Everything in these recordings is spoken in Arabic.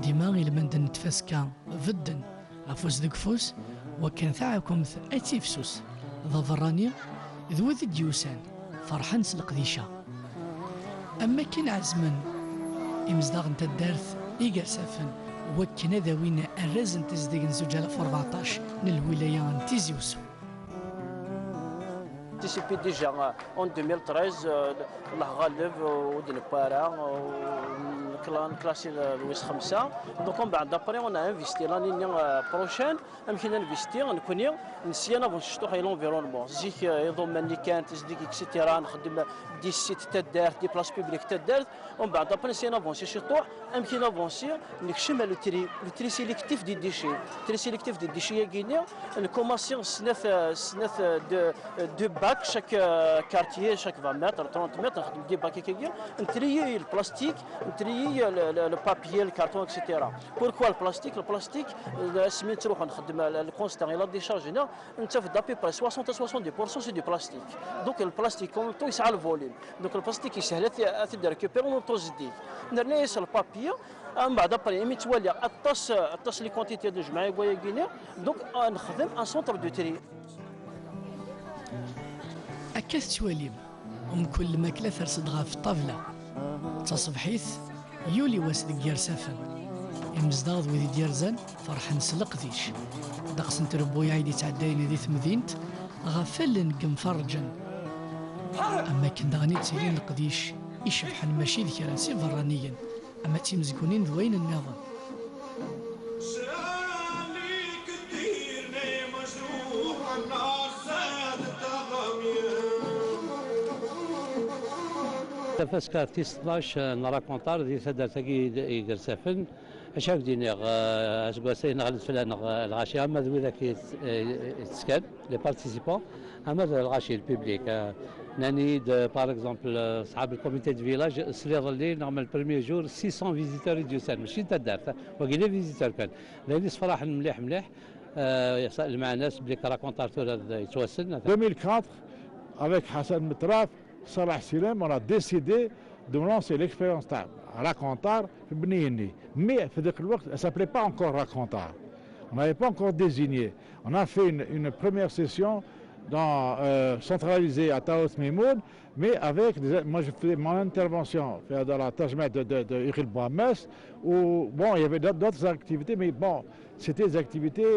ديما غير من نتفاسكا فدن افوس ديك فوس وكان ثاعكم اتيفسوس ذا ضراني ذو ذي ديوسان فرحان سلقديشة. اما كين عزمن امزداغ نتا الدارث إيقاسافن وكنا ذاوين الرزن تزديق زوج 2014 للولاية تيزي وسو. Anticipé déjà en 2013 la Ghalib ou de Para classé l'Ouest 5. Donc après on a investi l'année prochaine يمكن نفيستير نكوني نسينا بنشطو حي l'environnement زيك يضم اللي كانت زديك اكسيتيرا نخدم دي سيت تدار دي بلاص بوبليك تدار ومن بعد ابري نسينا بونسي شطوح يمكن افونسي نكشم لو تري سيليكتيف دي ديشي تري سيليكتيف دي ديشي كينيا نكوماسي سناث دو باك شاك كارتيer chaque 20 mètres 30 mètres نخدم دي باك كيكيا نتريي البلاستيك نتريي لو بابيي الكارتون اكسيتيرا. بوركوا البلاستيك سميت تروح نخدم الكونستان الى ديشارج هنا انت في دابي بري 60 70% سي دو بلاستيك. دونك البلاستيك كون تو يسعى الفوليوم دونك البلاستيك يسهل تقدر ريكوبيري ونطوز ديك نرنيس البابي من بعد ابري مي توالي الطاس لي كونتيتي دو جمعيه كويا كينيا دونك نخدم ان سونتر دو تري. أكاث تواليم كل ماكلة ترصدغا في الطاولة تصبحيث يولي واسد كيرسافن يمزداغ وذي ديرزان فرحان سلقديش دقس نتربو عيدي تعداين ذي ثمذينت غفل مفرجن. أما كن دغني تسيرين القديش يشبحن ماشي ذكراسي فرانيا أما تيمزكونين ذوين النظام. فاس كارتيست لاش نراكونتار دي سدرتاكي يقرسافن اشاك دينيغ اسكواسي نغلط فلان الغاشي اما ذوي ذاك يتسكن لي بارتيسيبون اما الغاشي البوبليك ناني باغ اكزومبل صحاب الكوميتي دو فيلاج سرير اللي نورمال البريمير جور 600 فيزيتور ديوسان ماشي نتا دارت وكاين فيزيتور كان لاني صراحه مليح يسال مع الناس بلي كراكونتار يتوسل 2004 avec Hassan Mitraf Salah Silem, on a décidé de lancer l'expérience de Racontar Bnieni. Mais elle ne s'appelait pas encore Racontar. On n'avait pas encore désigné. On a fait une première session centralisée à Taos Mimoun, mais avec moi je faisais mon intervention dans la Tajmet de Iril Boames, où bon, il y avait d'autres activités, mais bon, c'était des activités,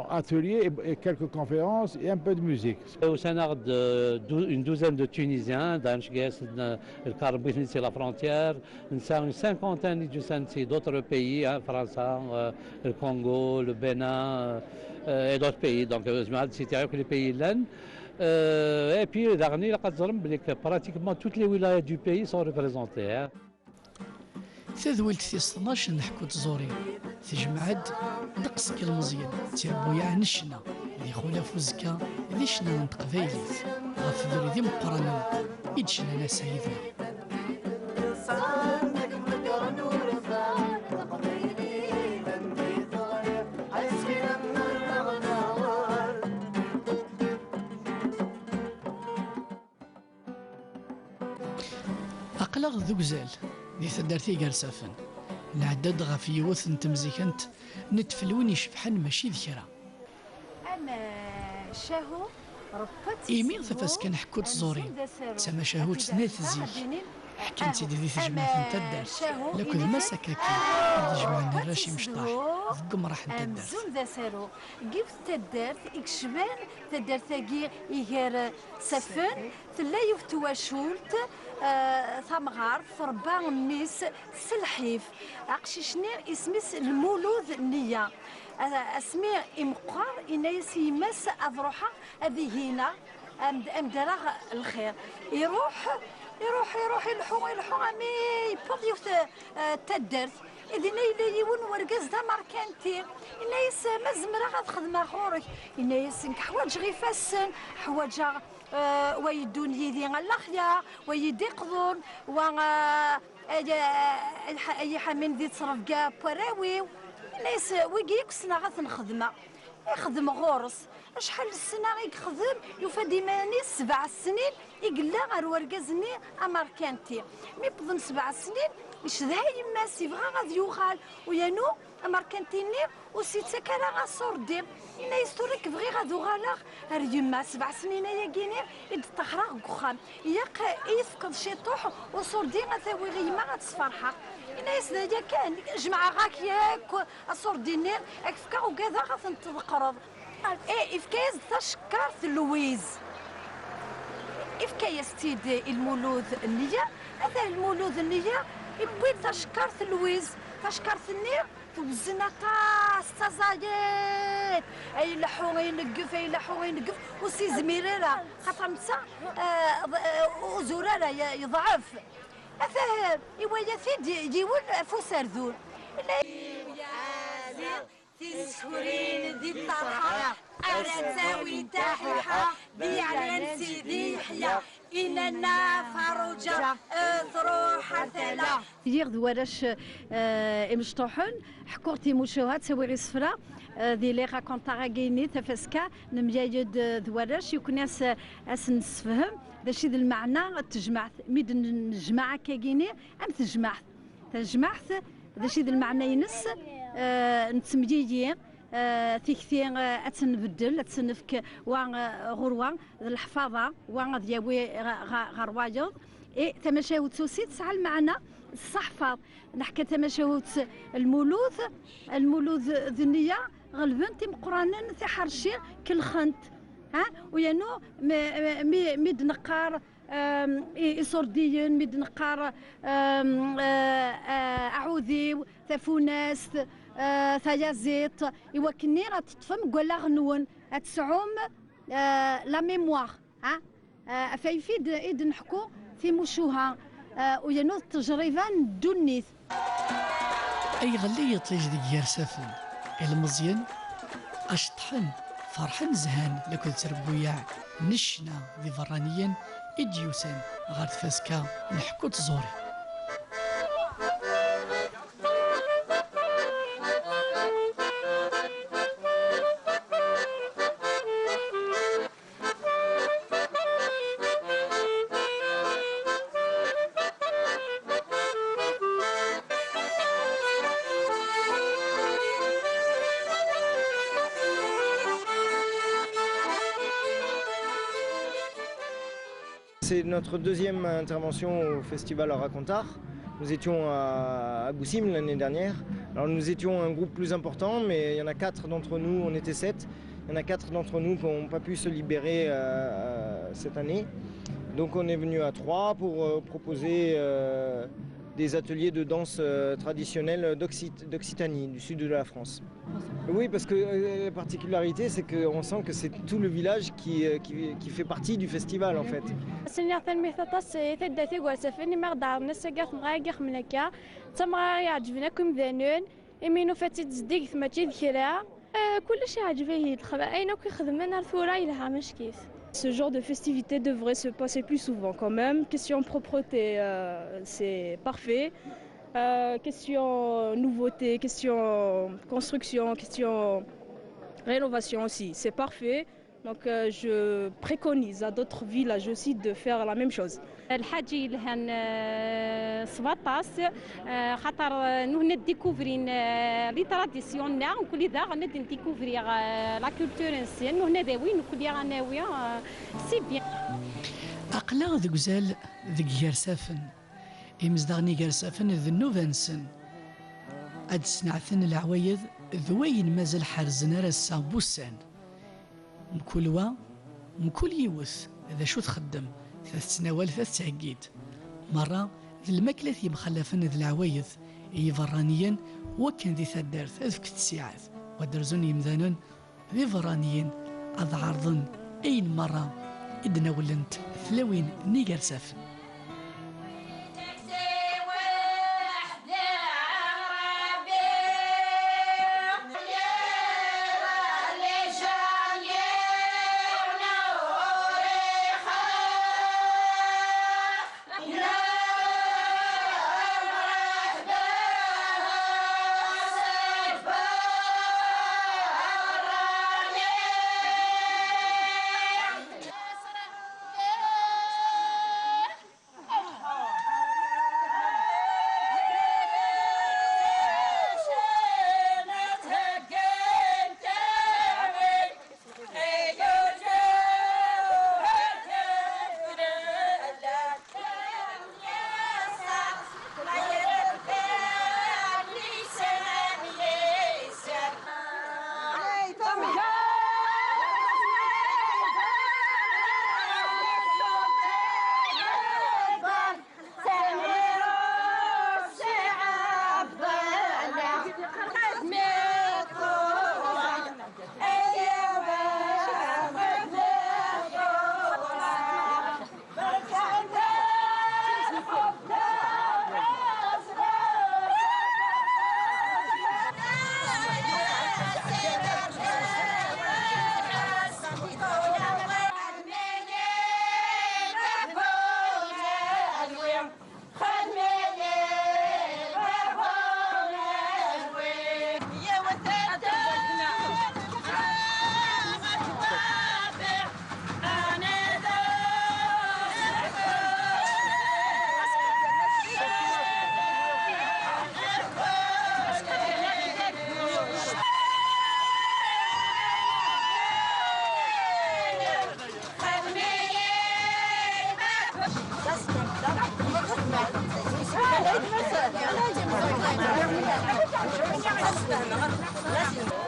ateliers et quelques conférences et un peu de musique. Au Sénat, une douzaine de Tunisiens, d'Anchgues, le Carbouini, c'est la frontière, une cinquantaine d'autres pays, hein, France, le Congo, le Bénin et d'autres pays. Donc, c'était avec les pays là. Et puis, le dernier, pratiquement toutes les wilayas du pays sont représentées. Hein. تذولت في 12 نحكو تزوري تجمعد دقس كالمزيان تيربويا نشنا ذي خولا فوزكا ذي شنا نتقبايليت غفدر ذي مقرانا يدشنا ناس عيدنا. أقلق ذوك زال ذي ثدرتي قرسافن العداد غاف يوث نتمزيكنت نتفلوني شبحان ماشي ذكرى. أما شاهو ربطت إيمين ثفاس كان حكوت زورين تسمى شاهو تسنيث زيك حكيت سيدي ذي تجمع نتدرس لكن ما سكاكي تجمع الراشي مشطاح ذكم راح نتدرس زون ذا سارو كيف تدرت إكشبان تدرتاكي إيهار سفن ثلا يفتوا شولت ثمغار فربا ميس سلحيف عقششني اسمس المولود النية اسمي إمقار إنايس يمس أذروحا هذه هنا أمدراغ الخير يروح يلحو عمي بضيوث تدرت إذن إلا يون ورقاز دا ماركانتي إنايس مزمرا غاد خدمة خورك إنايس حواج غي فاسن حواج ويدون يدي الأخيا ويدي قضون و أي حامين ذي تصرف كا براوي إنايس ويجيكسنا غاث نخدمة يخدم غورس شحال السنه يخدم يفاد يماني 7 سنين يقلا غير ورقازني امريكانتي مي بضن 7 سنين يشدها يماس يبغى غادي يوغال ويانو امريكانتيني وسيتا كان غاسوردي إنا يستوريك بغي غادو غالاغ هر يما 7 سنين يا كينير يدتخرا غوخام ياق يفقد شي طوح وصوردي غتاوي غيما غتصفرحق إنا يسنايا كان جمعة غاك ياك الصورديني اكفكا وكذا غتنتقرض ايه إفكايز تشكرت لويز إفكايز تيدي المولود النية هذا المولود النية يبوي تشكرت لويز تشكرت النية توزنا طاس تزايد اي لحو ينقف اي لحو ينقف وسي زميريرا خاطر نتا وزرارة يضعف افهم ايوا ثيد يول فوسار ذول تسكرين ذي الطرحة أرزاوي تحيحة ذي على سيدي يحيى إننا فروجة ثروح ثلا يغ دوارش مشطوحن حكورتي مشوهات سوي غي صفرا ذي لي راكونتا غاكيني تفاسكا نمجايد دوارش يكون ناس نسفهم داشي ذا المعنى تجمعت ميد نجمع كاكيني أم تجمعت داشي ذا المعنى ينس نتسمجيجي تيكثي اتنبدل اتنفك وان غروان الحفاظه وان دياوي غروايض اي تماشاوت سوسي تسعى المعنى الصحفاظ نحكي تماشاوت المولود ذنيه غالبا تيم قرانا تحرشي كل خنت ها ويانو ميد نقار إصرديين ميد نقار أعوذي ثفوناس ثيازيت إوا كني غتطفم ولا غنون تسعوم لا ميموار ها فيفيد إيد نحكو في مشوها ويانو التجربة ندونيث أي غلي يطيج ديك يرسافن المزيان أشطحن فرحن زهان لكل تربويا نشنا ذي فرانيا إديوسان غار فاسكا نحكو تزوري C'est notre deuxième intervention au festival à Racontar. Nous étions à Goussim l'année dernière. Alors nous étions un groupe plus important, mais il y en a 4 d'entre nous, on était 7. Il y en a 4 d'entre nous qui n'ont pas pu se libérer cette année. Donc on est venu à 3 pour proposer des ateliers de danse traditionnelle d'Occitanie, du sud de la France. Oui, parce que la particularité, c'est qu'on sent que c'est tout le village qui fait partie du festival en fait. Ce genre de festivité devrait se passer plus souvent quand même. Question propreté, c'est parfait. Question nouveauté, question construction, question rénovation aussi, c'est parfait. Donc je préconise à d'autres villages aussi de faire la même chose. الحاجي لهن 17 خاطر نو ديكوفرين لي تراديسيوننا وكل ذا غندي ديكوفري لا كولتور انسيان وهنا داوين وكل غناويه سي بيان أقلا ذك زال ذك يرسافن إمزدغني يرسافن ذ نوفنسن أد سنعثن العوايد ذوين مازال حرزنا راسا بوسان مكل مكل يوث إذا شو تخدم 3 سنوات 3 تعقيد مرة ذي الماكلة مخلفن ذي العوايد يفرانيا وكان ذي ثدارت أذك الساعات ودرزون يمذانا ذي فرانيا أذ عرضن أين مرة إدنا ولنت 3 نيجر سافن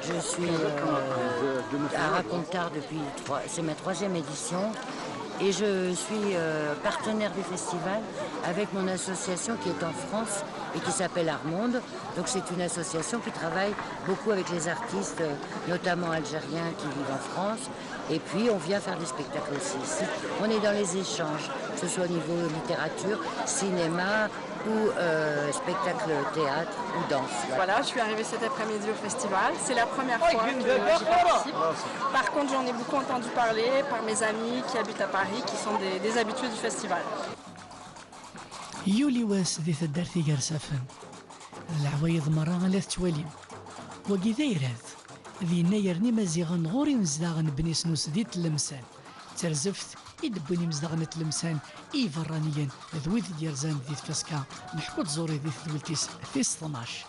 Je suis un racontard depuis c'est ma 3e édition et je suis partenaire du festival avec mon association qui est en France et qui s'appelle Armonde. Donc c'est une association qui travaille beaucoup avec les artistes, notamment algériens qui vivent en France. Et puis on vient faire des spectacles aussi ici. On est dans les échanges, que ce soit au niveau littérature, cinéma ou spectacle théâtre ou danse. Voilà, je suis arrivée cet après-midi au festival. C'est la première fois que j'y participe. Par contre, j'en ai beaucoup entendu parler par mes amis qui habitent à Paris, qui sont des habitués du festival. يولي واس ذي ثدارتي قرسافن العوايض مرة لا تتوالي وكي دايرات ذي نايرني مزيغن غوري مزداغن بني سنوس ذي تلمسان ترزفت يدبني مزداغن تلمسان إيفرانيا ذويت ديرزان ذي تفسكا نحكو تزوري ذي ذويلتيس في 12.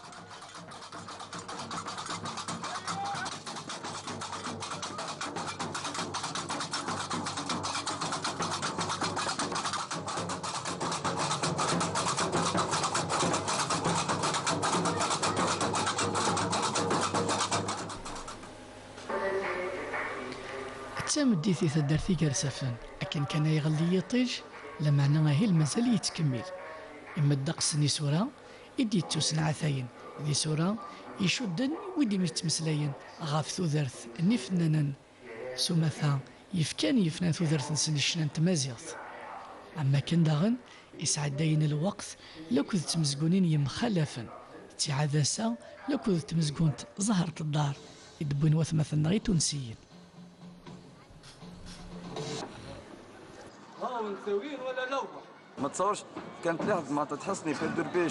تمديتي تدرتي كرسفن لكن كان يغلي يطيج لمعنى هي المازال يتكمل اما الدقس ني سورة يدي توسن عثاين ذي سورة يشدن ويدي متمسلاين غاف ثوذرث ني فنانا سمثا يفكان يفنان ثوذرث نسن الشنان تمازيغت اما كان داغن يسعد داين الوقت لو كنت تمزقونين يمخلفا تعادسا لو كنت تمزقونت زهرة الدار يدبون وثمثنا غي تونسيين ما تصورش كانت لحظة ما تحسني في الدربيش